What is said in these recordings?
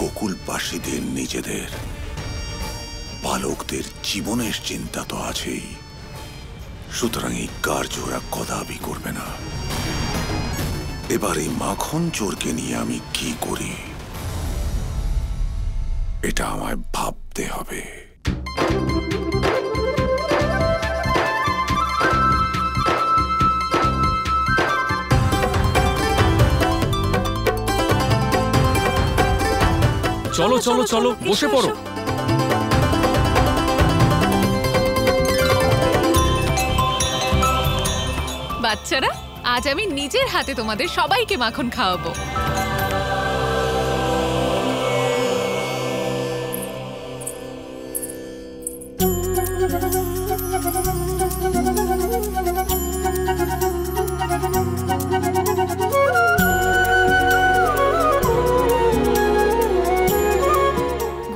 গোকুলবাসীদের নিজেদের বালকদের জীবনের চিন্তা তো আছেই, সুতরাং এই কার্য ওরা কদাপি করবে না। এবার এই মাখন চোরকে নিয়ে আমি কি করি এটা আমায় ভাবতে হবে। চলো চলো চলো, বসে পড়ো। বাচ্চারা, আজ আমি নিজের হাতে তোমাদের সবাইকে মাখন খাওয়াবো।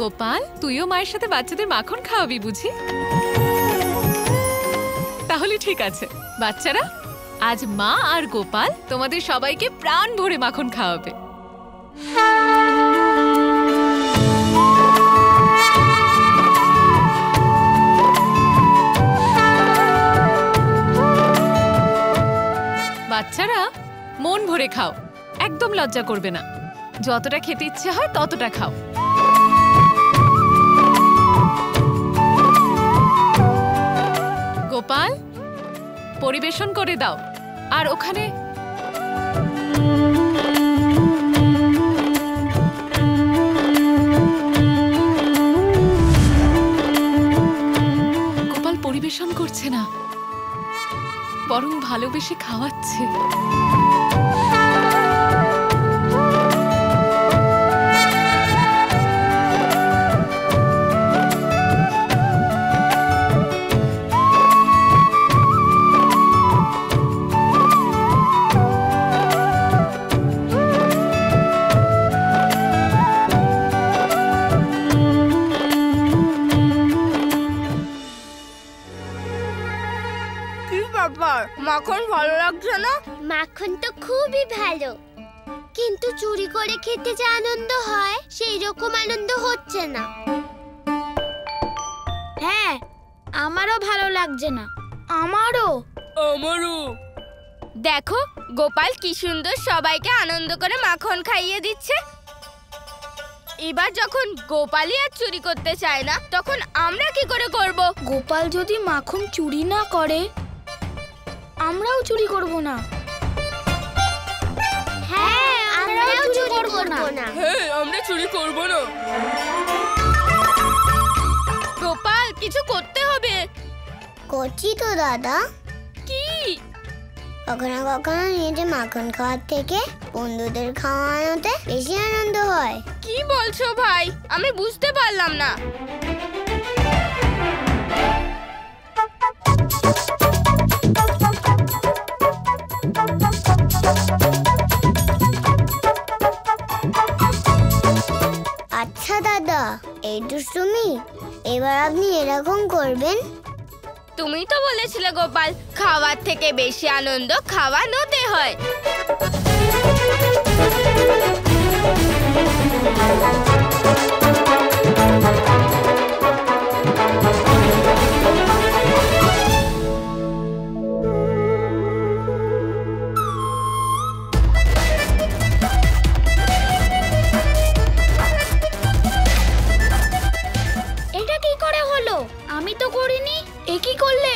গোপাল, তুইও মায়ের সাথে বাচ্চাদের মাখন খাওয়াবি বুঝি? তাহলে ঠিক আছে বাচ্চারা, আজ মা আর গোপাল তোমাদের সবাইকে প্রাণ ভরে মাখন খাওয়াবে। বাচ্চারা, মন ভরে খাও, একদম লজ্জা করবে না। যতটা খেতে ইচ্ছে হয় ততটা খাও। গোপাল, পরিবেশন করে দাও। আর ওখানে গোপাল পরিবেশন করছে না, বরং ভালোবেসে খাওয়াচ্ছে। মাখন ভালো লাগছে না? মাখন তো খুবই ভালো, কিন্তু চুরি করে খেতে যে আনন্দ হয় সেই রকম আনন্দ হচ্ছে না। হ্যাঁ, আমারও ভালো লাগছে না। আমারও। দেখো গোপাল কি সুন্দর সবাইকে আনন্দ করে মাখন খাইয়ে দিচ্ছে। এবার যখন গোপালই আর চুরি করতে চায় না, তখন আমরা কি করে করব? গোপাল যদি মাখন চুরি না করে, আমরাও চুরি করব না। হ্যাঁ, আমরাও চুরি করব না। হ্যাঁ, আমরা চুরি করব না। গোপাল, কিছু করতে হবে। করছি তো দাদা। কি? কখনো কখনো নিজে মাখন খাওয়ার থেকে বন্ধুদের খাওয়ানোতে বেশি আনন্দ হয়। কি বলছো ভাই? আমি বুঝতে পারলাম না। আচ্ছা দাদা, এই দুষ্টুমি এবার আপনি এরকম করবেন? তুমি তো বলেছিলে গোপাল, খাওয়ার থেকে বেশি আনন্দ খাওয়ানোতে হয়। এটা কি করে হলো? আমি তো করিনি। এ কি করলে?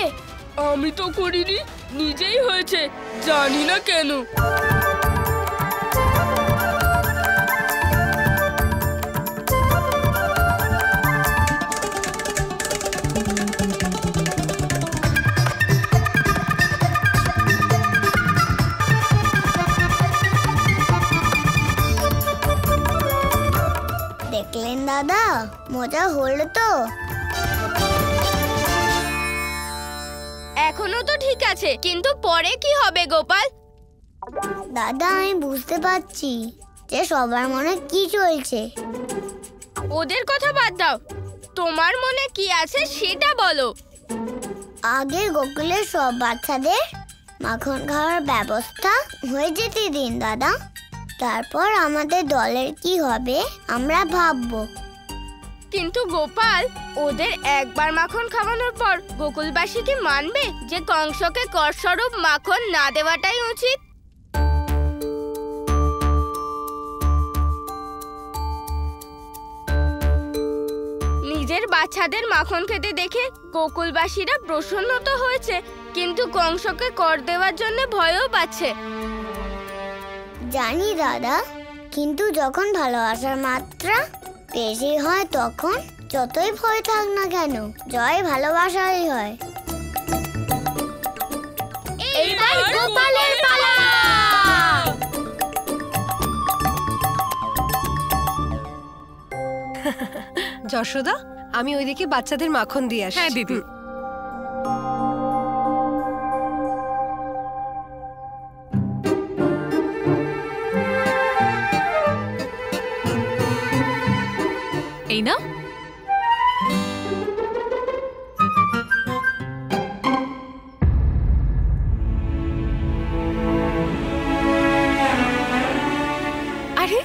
আমি তো করিনি, নিজেই হয়েছে, জানি না কেন। দেখলেন দাদা, মজা হলো তো? এখনো তো ঠিক আছে, কিন্তু পরে কি হবে গোপাল? দাদা, আমি বুঝতে পারছি যে সবার মনে কি চলছে। ওদের কথা বাদ দাও, তোমার মনে কি আছে সেটা বলো। আগে গোকুলের সব বাচ্চাদের মাখন খাওয়ার ব্যবস্থা হয়ে যেতে দিন দাদা। তারপর আমাদের দলের কি হবে আমরা ভাববো। কিন্তু গোপাল, ওদের একবার মাখন খাওয়ানোর পর গোকুলবাসী কি মানবে যে কংসকে করস্বরূপ মাখন না দেওয়াটাই উচিত? নিজের বাচ্চাদের মাখন খেতে দেখে গোকুলবাসীরা প্রসন্ন তো হয়েছে, কিন্তু কংসকে কর দেওয়ার জন্য ভয়ও পাচ্ছে। জানি দাদা, কিন্তু যখন ভালোবাসার মাত্রা বেশি হয় তখন যতই ভয় থাক না কেন জয় ভালোবাসাই হয়। এইবার গোপালের পালা। যশোদা, আমি ওইদিকে বাচ্চাদের মাখন দিয়ে আসি। হ্যাঁ দিদি। এই না, আরে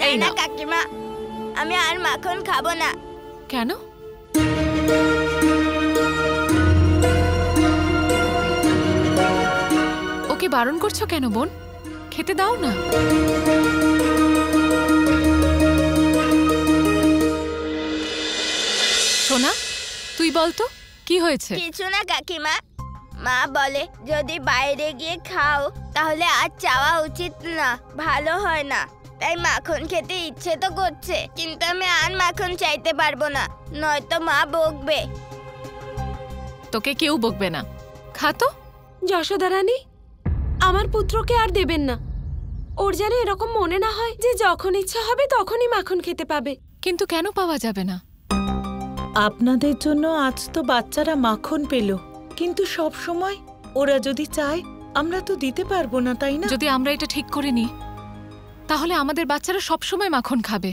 এই না কাকিমা, আমি আর মাখন খাবো না। কেন? ওকে বারণ করছো কেন বোন? খেতে দাও না। সোনা, তুই বল তো কি হয়েছে? কিছু না কাকিমা, মা বলে যদি বাইরে গিয়ে খাও তাহলে আর চাওয়া উচিত না, ভালো হয় না। তাই মাখন খেতে ইচ্ছে তো করছে, কিন্তু আমি আর মাখন চাইতে পারবো না, নয়তো মা বকবে। তোকে কেউ বকবে না, খা তো। যশোদা রানী, আমার পুত্রকে আর দেবেন না। ওর যেন এরকম মনে না হয় যে যখন ইচ্ছা হবে তখনই মাখন খেতে পাবে। কিন্তু কেন পাওয়া যাবে না? আপনাদের জন্য আজ তো বাচ্চারা মাখন পেল, কিন্তু সব সময় ওরা যদি চায় আমরা তো দিতে পারবো না, তাই না? যদি আমরা এটা ঠিক করে নিই তাহলে আমাদের বাচ্চারা সব সময় মাখন খাবে।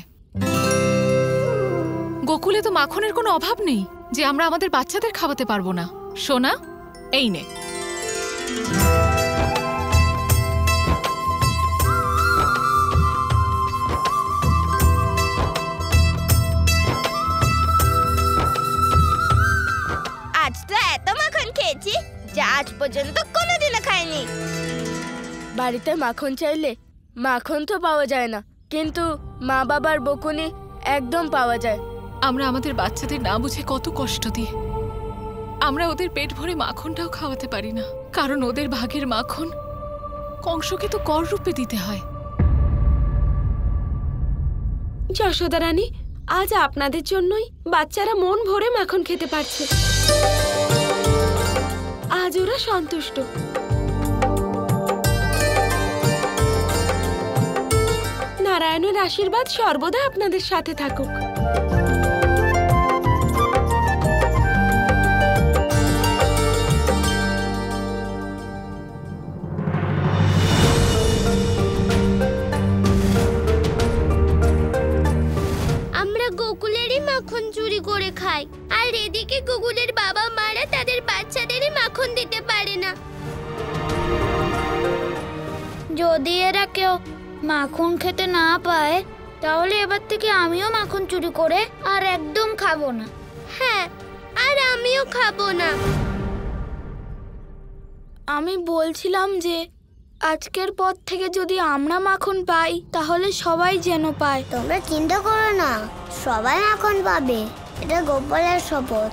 গোকুলে তো মাখনের কোনো অভাব নেই যে আমরা আমাদের বাচ্চাদের খাওয়াতে পারবো না। সোনা, এই নে। আজ তো এত মাখন খেয়েছি যা আজ পর্যন্ত কোনোদিনও খাইনি। বাড়িতে মাখন চাইলে মাখন তো পাওয়া যায় না, কিন্তু মা বাবার বকুনি একদম পাওয়া যায়। আমরা আমাদের বাচ্চাদের না বুঝে কত কষ্ট দিই। আমরা ওদের পেট ভরে মাখনটাও খাওয়াতে পারি না, কারণ ওদের ভাগের মাখন কংসকে তো কর রূপে দিতে হয়। যশোদা রানী, আজ আপনাদের জন্যই বাচ্চারা মন ভরে মাখন খেতে পারছে। আজ ওরা সন্তুষ্ট। নারায়ণের আশীর্বাদ সর্বদা আপনাদের সাথে থাকুক। আমরা গোকুলেরই মাখন চুরি করে খাই, আর এদিকে গোকুলের বাবা মারা তাদের বাচ্চাদেরই মাখন দিতে পারে না। যদি এরা কেউ মাখন খেতে না পায় তাহলে এবার থেকে আমিও মাখন চুরি করে আর একদম খাবো না। হ্যাঁ, আর আমিও খাবো না। আমি বলছিলাম যে আজকের পর থেকে যদি আমরা মাখন পাই তাহলে সবাই যেন পায়। তোমরা চিন্তা করো না, সবাই মাখন পাবে, এটা গোপালের শপথ।